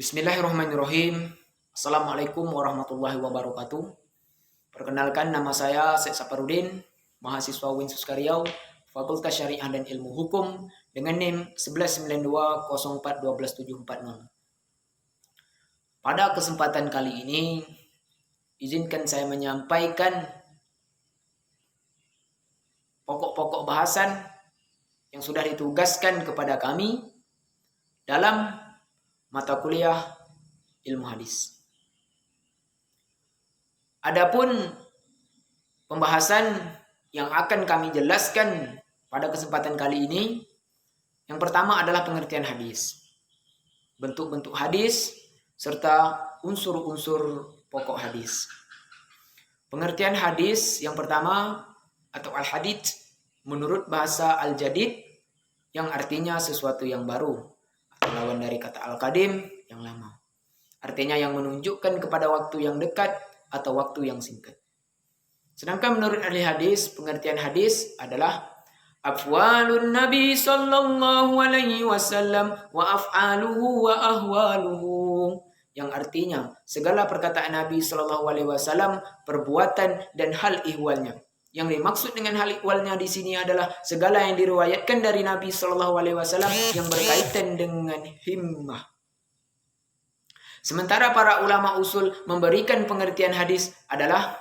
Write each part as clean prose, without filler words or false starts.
Bismillahirrahmanirrahim. Assalamualaikum warahmatullahi wabarakatuh. Perkenalkan, nama saya Syed Saparudin, mahasiswa Winsus Karyau, Fakultas Syariah dan Ilmu Hukum dengan NIM 1192041270. Pada kesempatan kali ini, izinkan saya menyampaikan pokok-pokok bahasan yang sudah ditugaskan kepada kami dalam mata kuliah ilmu hadis. Adapun pembahasan yang akan kami jelaskan pada kesempatan kali ini, yang pertama adalah pengertian hadis, bentuk-bentuk hadis, serta unsur-unsur pokok hadis. Pengertian hadis yang pertama atau al-hadith menurut bahasa al-jadid yang artinya sesuatu yang baru, atau lawan dari kata al-qadim yang lama. Artinya yang menunjukkan kepada waktu yang dekat atau waktu yang singkat. Sedangkan menurut ahli hadis, pengertian hadis adalah afwalun Nabi sallallahu alaihi wasallam wa af'aluhu wa ahwaluhu, yang artinya segala perkataan Nabi sallallahu alaihi wasallam, perbuatan dan hal ihwalnya. Yang dimaksud dengan hal ihwalnya di sini adalah segala yang diriwayatkan dari Nabi sallallahu alaihi wasallam yang berkaitan dengan himmah. Sementara para ulama usul memberikan pengertian hadis adalah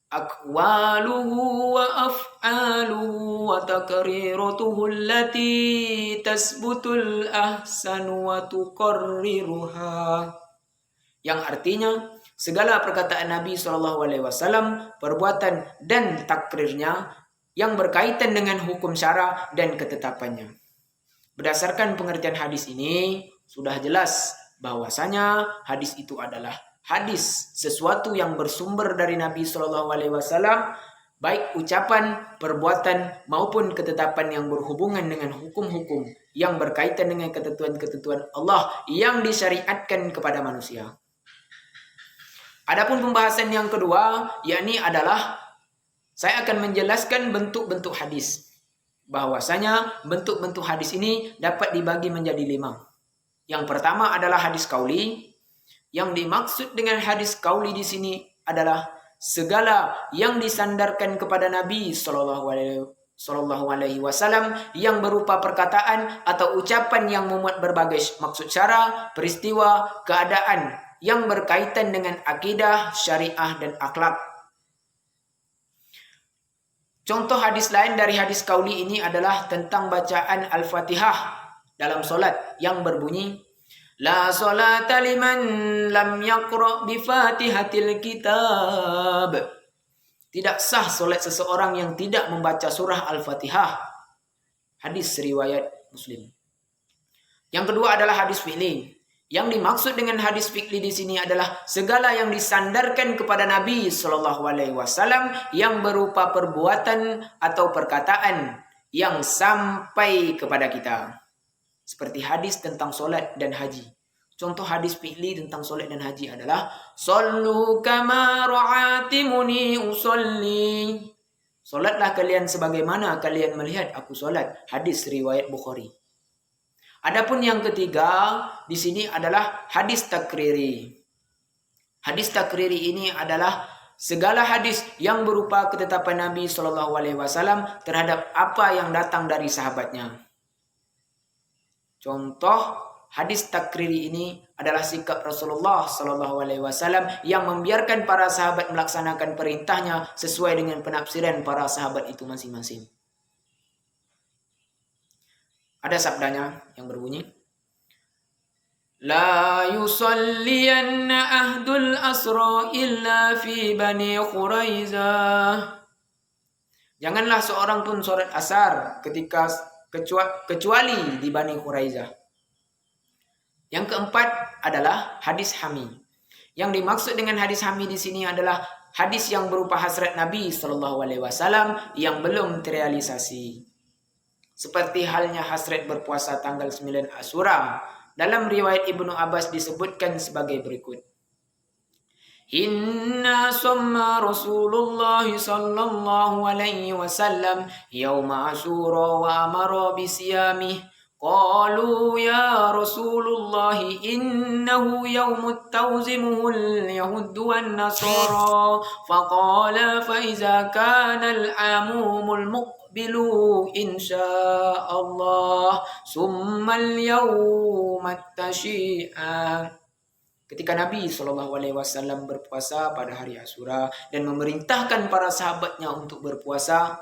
aqwaluhu wa af'aluhu wa taqriratuhu allati tasbutul ahsanu wa tuqarriruha, yang artinya segala perkataan Nabi SAW, perbuatan dan takrirnya yang berkaitan dengan hukum syara dan ketetapannya. Berdasarkan pengertian hadis ini, sudah jelas bahwasanya hadis itu adalah hadis, sesuatu yang bersumber dari Nabi SAW, baik ucapan, perbuatan, maupun ketetapan yang berhubungan dengan hukum-hukum yang berkaitan dengan ketentuan-ketentuan Allah yang disyariatkan kepada manusia. Adapun pembahasan yang kedua, yakni adalah saya akan menjelaskan bentuk-bentuk hadis. Bahwasanya bentuk-bentuk hadis ini dapat dibagi menjadi 5. Yang pertama adalah hadis qauli. Yang dimaksud dengan hadis qauli di sini adalah segala yang disandarkan kepada Nabi Sallallahu Alaihi Wasallam yang berupa perkataan atau ucapan yang memuat berbagai maksud syara, peristiwa, keadaan yang berkaitan dengan akidah, syariah, dan akhlak. Contoh hadis lain dari hadis qauli ini adalah tentang bacaan Al-Fatihah dalam solat yang berbunyi, La solata liman lam yaqra' bi fatihatil kitab. Tidak sah solat seseorang yang tidak membaca surah Al-Fatihah. Hadis riwayat Muslim. Yang kedua adalah hadis fi'li. Yang dimaksud dengan hadis fi'li di sini adalah segala yang disandarkan kepada Nabi Shallallahu Alaihi Wasallam yang berupa perbuatan atau perkataan yang sampai kepada kita. Seperti hadis tentang solat dan haji. Contoh hadis fi'li tentang solat dan haji adalah Sallu kama ra'atimuni usolli. Solatlah kalian sebagaimana kalian melihat aku solat. Hadis riwayat Bukhari. Adapun yang ketiga di sini adalah hadis takriri. Hadis takriri ini adalah segala hadis yang berupa ketetapan Nabi Shallallahu Alaihi Wasallam terhadap apa yang datang dari sahabatnya. Contoh hadis takriri ini adalah sikap Rasulullah Shallallahu Alaihi Wasallam yang membiarkan para sahabat melaksanakan perintahnya sesuai dengan penafsiran para sahabat itu masing-masing. Ada sabdanya yang berbunyi, La yusalliyanna ahdul asra illa fi bani Khuraizah. Janganlah seorang pun sholat asar kecuali di Bani Khuraizah. Yang keempat adalah hadis hami. Yang dimaksud dengan hadis hami di sini adalah hadis yang berupa hasrat Nabi Shallallahu Alaihi Wasallam yang belum terrealisasi. Seperti halnya hasrat berpuasa tanggal 9 Asyura. Dalam riwayat Ibnu Abbas disebutkan sebagai berikut. Inna summa Rasulullah sallallahu alaihi wasallam yawma Asyura wa amara bisiyamih قالوا يا رسول الله إنه يوم توزمه اليهود والنصارى فقال فإذا كان العام المقبل إن شاء الله ثم اليوم التشيئا. Ketika Nabi SAW berpuasa pada hari Asyura dan memerintahkan para sahabatnya untuk berpuasa,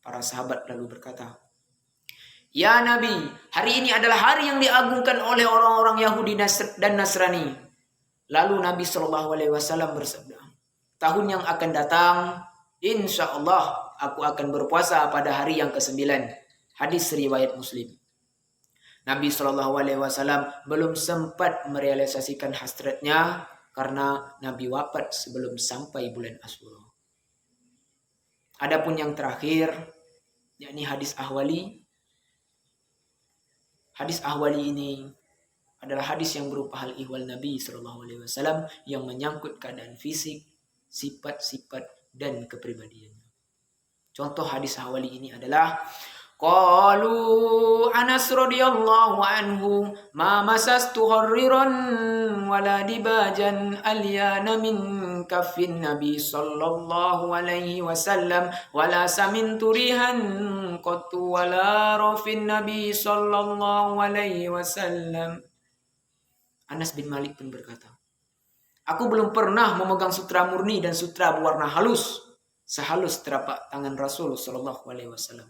para sahabat lalu berkata, "Ya Nabi, hari ini adalah hari yang diagungkan oleh orang-orang Yahudi dan Nasrani." Lalu Nabi SAW bersabda, "Tahun yang akan datang, insya Allah aku akan berpuasa pada hari yang ke-9. Hadis riwayat Muslim. Nabi SAW belum sempat merealisasikan hasratnya karena Nabi wafat sebelum sampai bulan Asyura. Adapun yang terakhir, yakni hadis ahwali. Hadis ahwali ini adalah hadis yang berupa hal ihwal Nabi SAW yang menyangkut keadaan fisik, sifat-sifat, dan kepribadiannya. Contoh hadis ahwali ini adalah qalu Anas radhiyallahu anhu ma masastu harriran wala dibajan alyana min kaffin nabi sallallahu alaihi wasallam wala samintu rihan qattu wala rafin nabi sallallahu alaihi wasallam. Anas bin Malik pun berkata, "Aku belum pernah memegang sutra murni dan sutra berwarna halus sehalus telapak tangan Rasul sallallahu alaihi wasallam.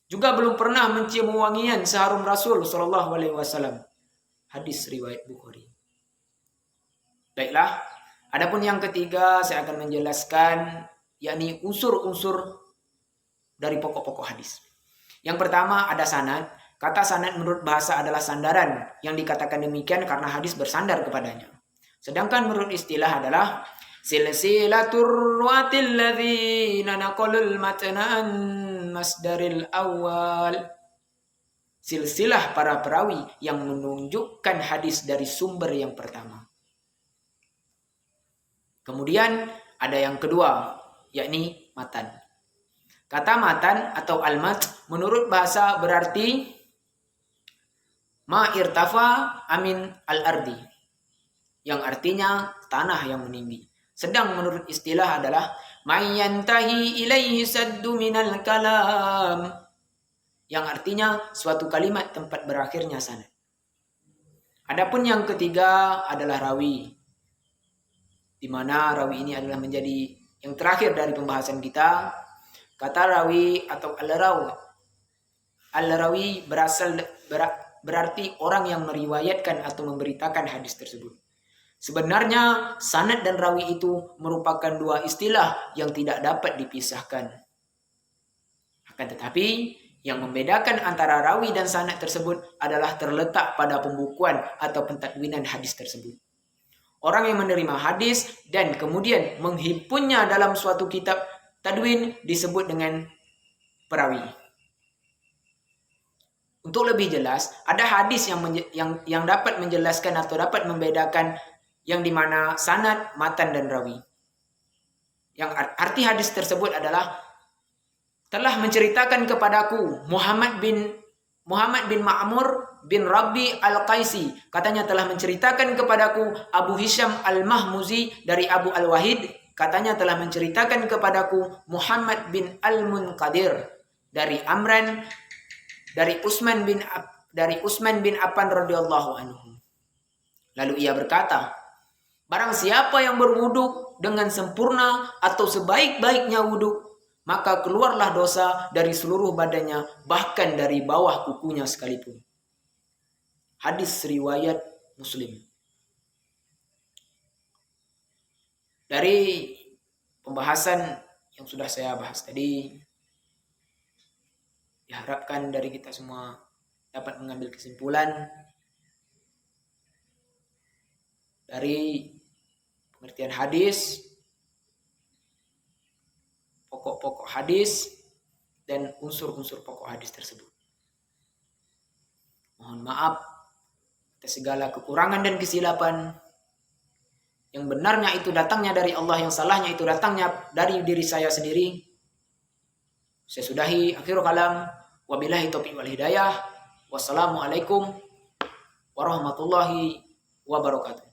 Juga belum pernah mencium wangian seharum Rasul sallallahu alaihi wasallam." Hadis riwayat Bukhari. Baiklah, adapun yang ketiga saya akan menjelaskan yakni unsur-unsur dari pokok-pokok hadis. Yang pertama ada sanad. Kata sanad menurut bahasa adalah sandaran, yang dikatakan demikian karena hadis bersandar kepadanya. Sedangkan menurut istilah adalah silsilatur ruwatil ladzina naqalul matna'an masdaril awal. Silsilah para perawi yang menunjukkan hadis dari sumber yang pertama. Kemudian ada yang kedua, yakni matan. Kata matan atau almat menurut bahasa berarti ma irtafa amin al-ardi, yang artinya tanah yang meninggi. Sedang menurut istilah adalah mayyantahi ilaihi saddu minal kalam, yang artinya suatu kalimat tempat berakhirnya sanad. Adapun yang ketiga adalah rawi, di mana rawi ini adalah menjadi yang terakhir dari pembahasan kita. Kata rawi atau al-rawi berarti orang yang meriwayatkan atau memberitakan hadis tersebut. Sebenarnya sanad dan rawi itu merupakan dua istilah yang tidak dapat dipisahkan. Akan tetapi yang membedakan antara rawi dan sanad tersebut adalah terletak pada pembukuan atau pentadwinan hadis tersebut. Orang yang menerima hadis dan kemudian menghimpunnya dalam suatu kitab tadwin disebut dengan perawi. Untuk lebih jelas, ada hadis yang dapat menjelaskan atau dapat membedakan yang dimana sanad, matan, dan rawi. Yang arti hadis tersebut adalah telah menceritakan kepadaku Muhammad bin Ma'mur bin Rabi al-Qaisi. Katanya telah menceritakan kepadaku Abu Hisham al-Mahmuzi dari Abu al-Wahid. Katanya telah menceritakan kepadaku Muhammad bin al-Munqadir dari Amran dari Utsman bin Affan radhiyallahu anhu. Lalu ia berkata, barang siapa yang berwuduk dengan sempurna atau sebaik-baiknya wuduk, maka keluarlah dosa dari seluruh badannya, bahkan dari bawah kukunya sekalipun. Hadis riwayat Muslim. Dari pembahasan yang sudah saya bahas tadi, diharapkan dari kita semua dapat mengambil kesimpulan dari pengertian hadis, pokok-pokok hadis, dan unsur-unsur pokok hadis tersebut. Mohon maaf atas segala kekurangan dan kesilapan. Yang benarnya itu datangnya dari Allah, yang salahnya itu datangnya dari diri saya sendiri. Saya sudahi, akhirul kalam. Wabillahi taufiq wal hidayah. Wassalamualaikum warahmatullahi wabarakatuh.